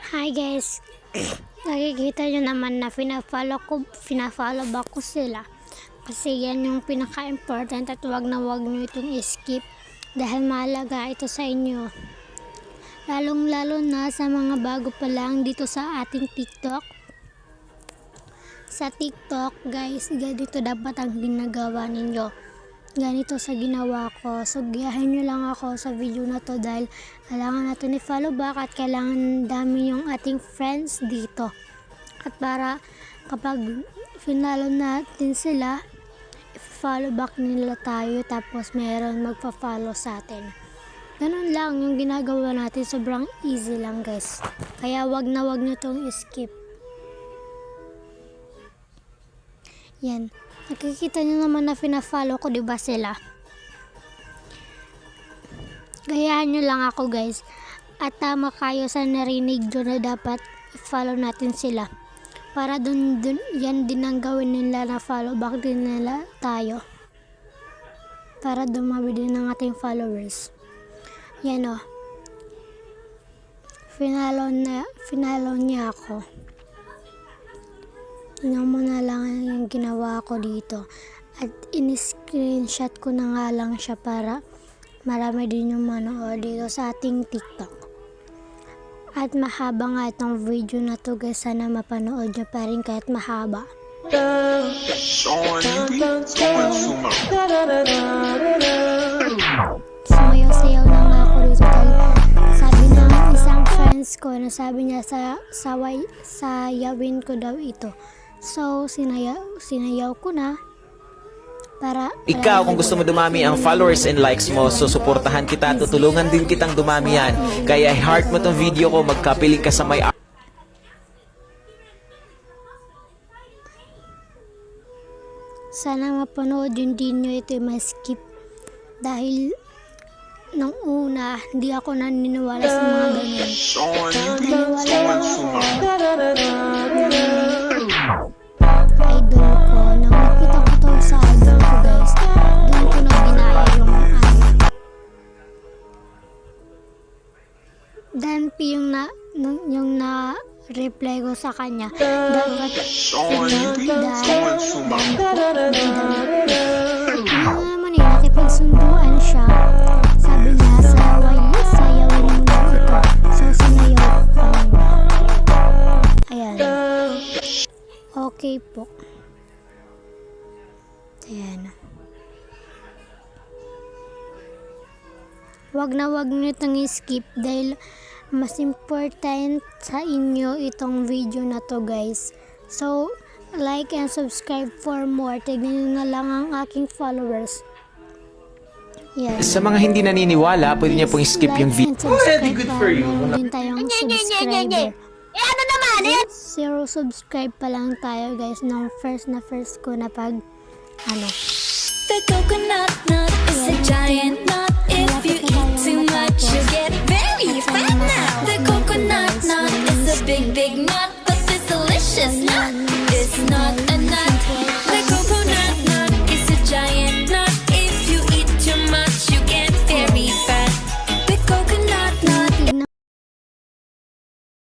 Hi guys, nakikita nyo naman na pina-follow back ko sila. Kasi yan yung pinaka-important at wag nyo itong skip dahil mahalaga ito sa inyo. Lalong-lalo na sa mga bago pa lang dito sa ating TikTok. Sa TikTok guys, ganito dapat ang ginagawa ninyo. Ganito sa ginawa ko. So giyahin nyo lang ako sa video na to dahil kailangan natin i-follow back at kailangan dami yung ating friends dito. At para kapag finalo natin sila, i-follow back nila tayo tapos mayroon magpa-follow sa atin. Ganun lang yung ginagawa natin, sobrang easy lang guys. Kaya wag nyo itong skip. Yan. Nakikita nyo naman na pina-follow ko, diba sila? Gayahan nyo lang ako guys. At tama kayo sa narinig nyo na dapat i-follow natin sila. Para dun yan din ang gawin nila na follow back din nila tayo. Para dumami din ang ating followers. Yan o. Finalo niya ako. Tingnan mo na lang yung ginawa ko dito. At in-screenshot ko na nga lang siya para marami din yung manood dito sa ating TikTok. At mahaba nga itong video na to guys. Sana mapanood nyo pa rin kahit mahaba. Sumayaw-sayaw na nga ako dito dahil sabi ng isang friends ko na sabi niya sayawin ko daw ito. So, sinayaw ko na para ikaw kung gusto mo dumami ang followers and likes mo, so suportahan kita, tutulungan din kitang dumami yan. Kaya heart mo tong video ko, magkapiling ka sa may sana mapanood yun din nyo ito ma-skip dahil nung una hindi ako naniniwala sa mga ganyan. Idol ko, nang nakita ko to sa idol ko guys, doon ko na ginaya yung yung na reply ko sa kanya. Dapat naman nakipagsunduan siya. Sabi niya, sayawin mo na ito. So, sinayaw ko kanina. Ayan. Okay po. Ayan. Wag nyo itong skip dahil mas important sa inyo itong video na to guys. So, like and subscribe for more. Tignan nyo na lang ang aking followers. Yan. Sa mga hindi naniniwala, pwede niya pong skip yung video. Already good for you. Meron din tayong subscriber. Ano naman? Zero subscribe pa lang tayo guys nung first ko na pag The coconut na